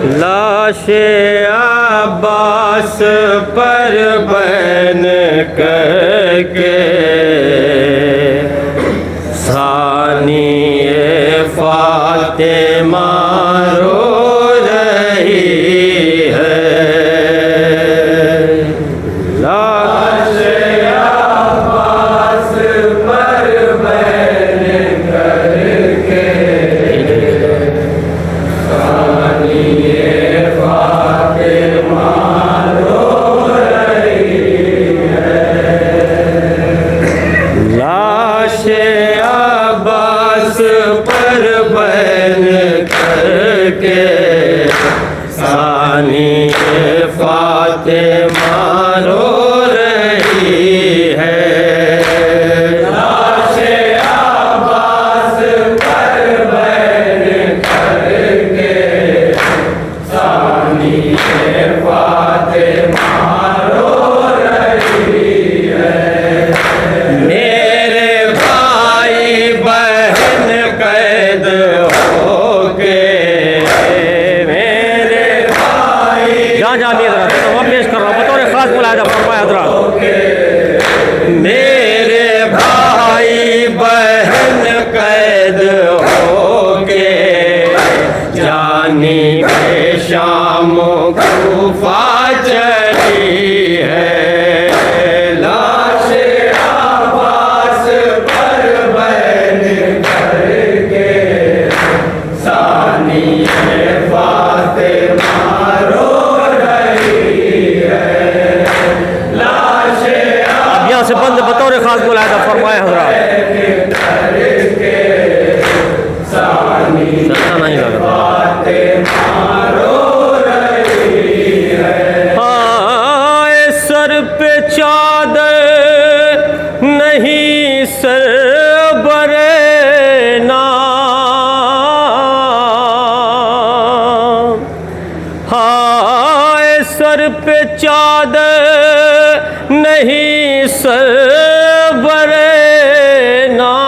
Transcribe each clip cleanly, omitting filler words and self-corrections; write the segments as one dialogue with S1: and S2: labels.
S1: लाशे अब्बास पर बन करके सानिए फातिमा रो रही है। लाशे अब्बास पर बन करके सानिए फातिमा रो रही है। लाशे अब्बास पर बन करके सानिए फातिमा रो रही है। लाशे अब्बास पर बन करके सानिए फातिमा रो रही है। मेरे भाई बहन कैद होके, मेरे भाई जहाँ नहीं वहाँ पेश कर रहा हूँ बतौर खास मुलाहिजा फरमाया हज़रात। मेरे भाई बहन कैद होके जानी के शाम कूफा चली है। लाशे अब्बास पर बन करके सानिए फातिमा रो रही है। लाशे अब यहाँ से बंद बतौर खास मुलाहिजा फरमाया हज़रात। नहीं लग रहा सर पे चादर नहीं सर बरे नाम। हाय सर पे चादर नहीं सर बरे नाम।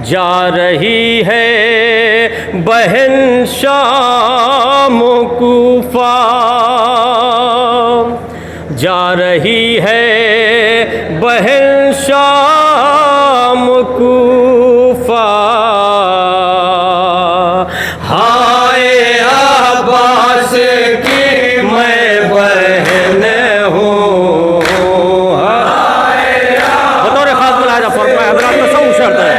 S1: जा रही है बहन शाम कूफा, जा रही है बहन शाम कूफा। हाय अब्बास की मैं बहन हूँ। बतौर खास मुलाहिजा फरमाया हज़रात का सब शर्त है।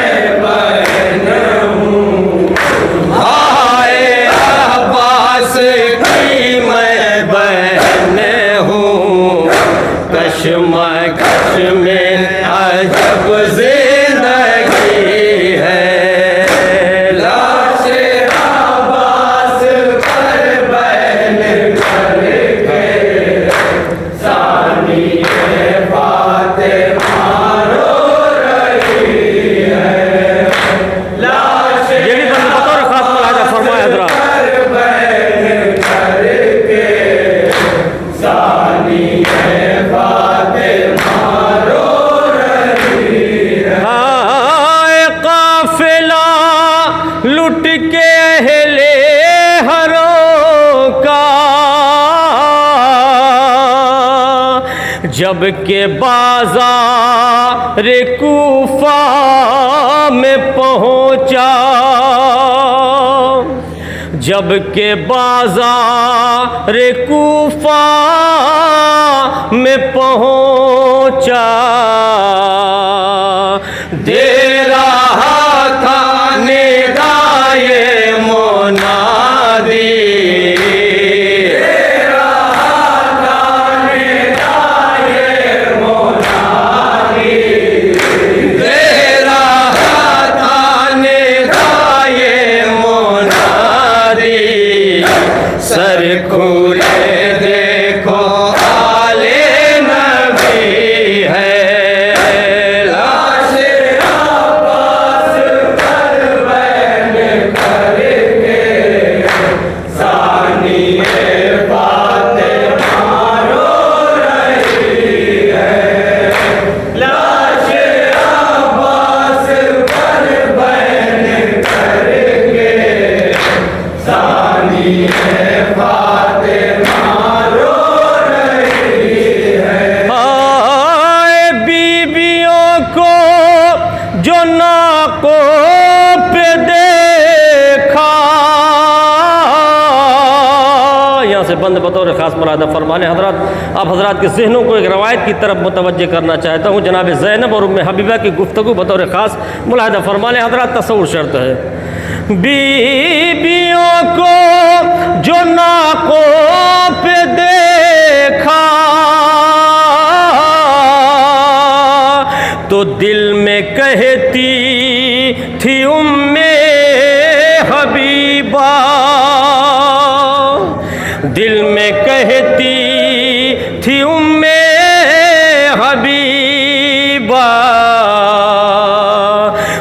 S1: कश्मकश में अजब जिंदगी है। लाशे अब्बास पर बन करके सानिए फातिमा रो रही है। लाशे ये भी बतौर खास मुलाहिजा फरमाया हज़रात। लुट के अहले हरों का जब के बाज़ार कूफा में पहुंचा, जब के बाज़ार कूफा में पहुंचा। दे रहा था निदाए मुनादी, दे रहा था निदाए मुनादी, दे रहा था निदाए मुनादी। सर खुले देखो आले नबी है। बंद बतौर ख़ास मुलाहिज़ा फरमा लें हज़रात, आप हज़रात के ज़हनों को एक रवायत की तरफ मुतवज्जे करना चाहता हूँ। जनाब ज़ैनब और उम्मे हबीबा की गुफ्तगू बतौर ख़ास मुलाहिज़ा फरमा लें हज़रात। तसव्वुर शर्त है, बीबियों को जो नाकों पे देखा तो दिल में कहती थी उम्मे हबीबा, दिल में कहती थी उम्मे हबीबा,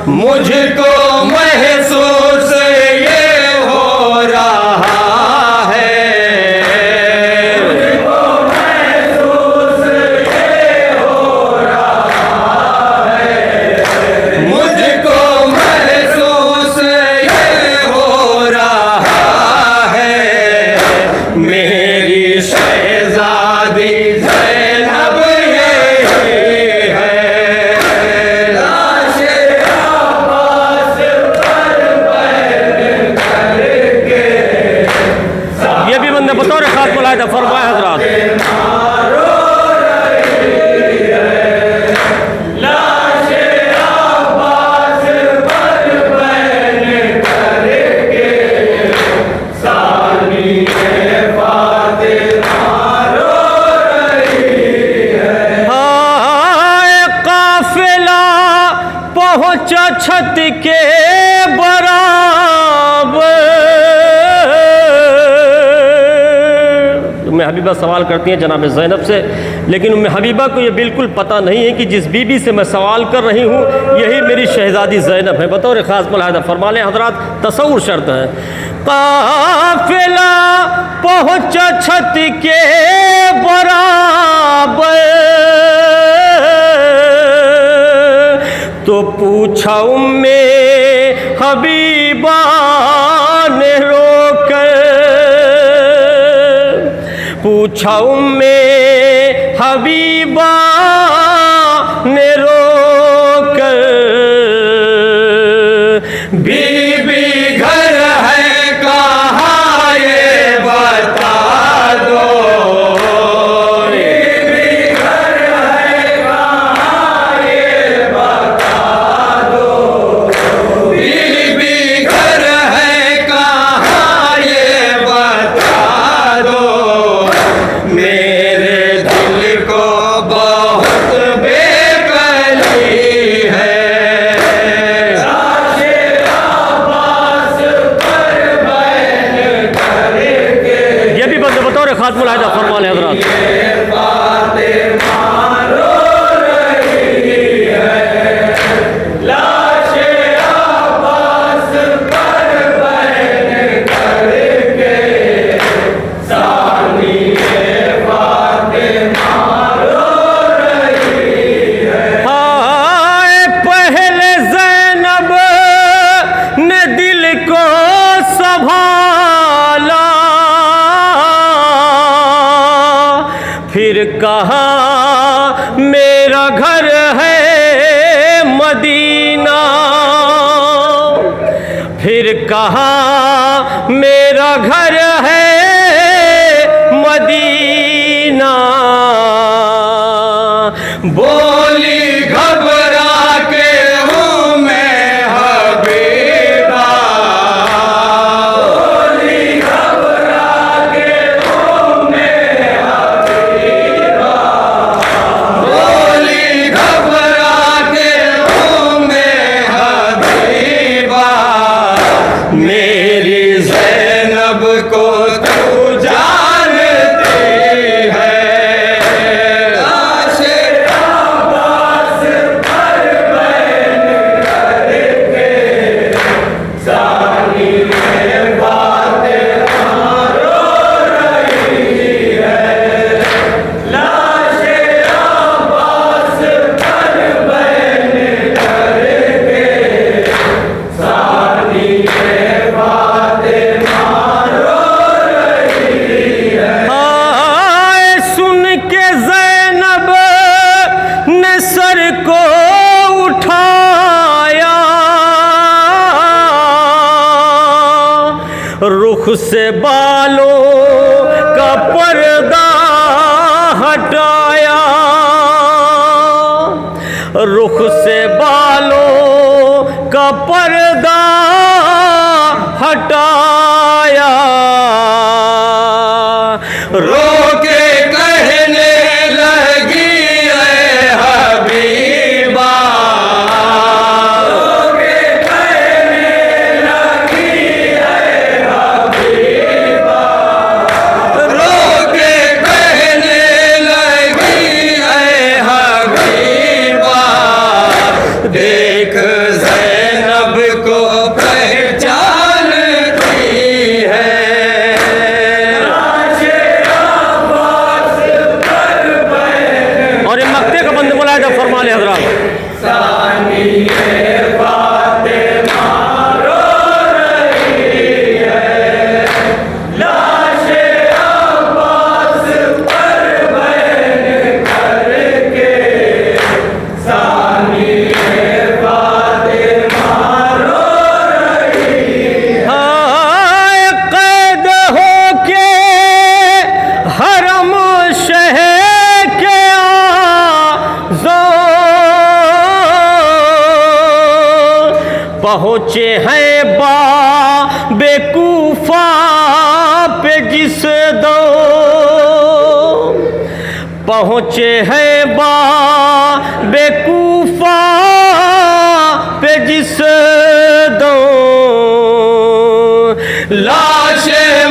S1: मुझको महसूस ये हो रहा है, मुझको महसूस ये हो रहा है, मुझको महसूस ये हो रहा है, मेरी शहजादी ज़ैनब यही है, लाशे अब्बास पर बैठ करके। ये भी बंदे बतौर खास मुलाहिज़ा फरमाए हज़रात। पहुँचा छत के बराबर। उम्मे हबीबा सवाल करती हैं जनाब ज़ैनब से, लेकिन उम्मे हबीबा को ये बिल्कुल पता नहीं है कि जिस बीबी से मैं सवाल कर रही हूँ यही मेरी शहज़ादी ज़ैनब है। बतौर ख़ास मुलाहिज़ा फरमा लें हज़रात, तसव्वुर शर्त है, काफ़िला पहुँचा छत के बराबर तो पूछा उम्मे हबीबा ने रोकर, पूछा उम्मे हबीबा ने रोकर, बीबी घर है कहाँ ये बता दो, खास मुलाहिज़ा फरमा लें हज़रात। पहले ज़ैनब ने दिल को संभाला, फिर कहा मेरा घर है मदीना, फिर कहा मेरा घर है मदीना, बोली घबरा के हूँ मैं हबीबा, बोली घबरा के हूँ मैं हबीबा, बोली घबरा के हूँ मैं हबीबा, मेरी ज़ैनब को तू जानती है, रुख से बालों का पर्दा हटाया, रुख से बालों का पर्दा हटाया, रो के कहने लगी ऐ हबीबा, रो के कहने लगी ऐ हबीबा, रो के कहने लगी ऐ हबीबा, देख ज़ैनब को पहचानती है, और ये मक्ते का बंद मुलाहिदा फरमा ले हज़रात। कैद होके हरम शहर के पहुँचे हैं बेकूफा पे जिस दो, पहुँचे हैं बेकूफा पे जिस दो, लाशें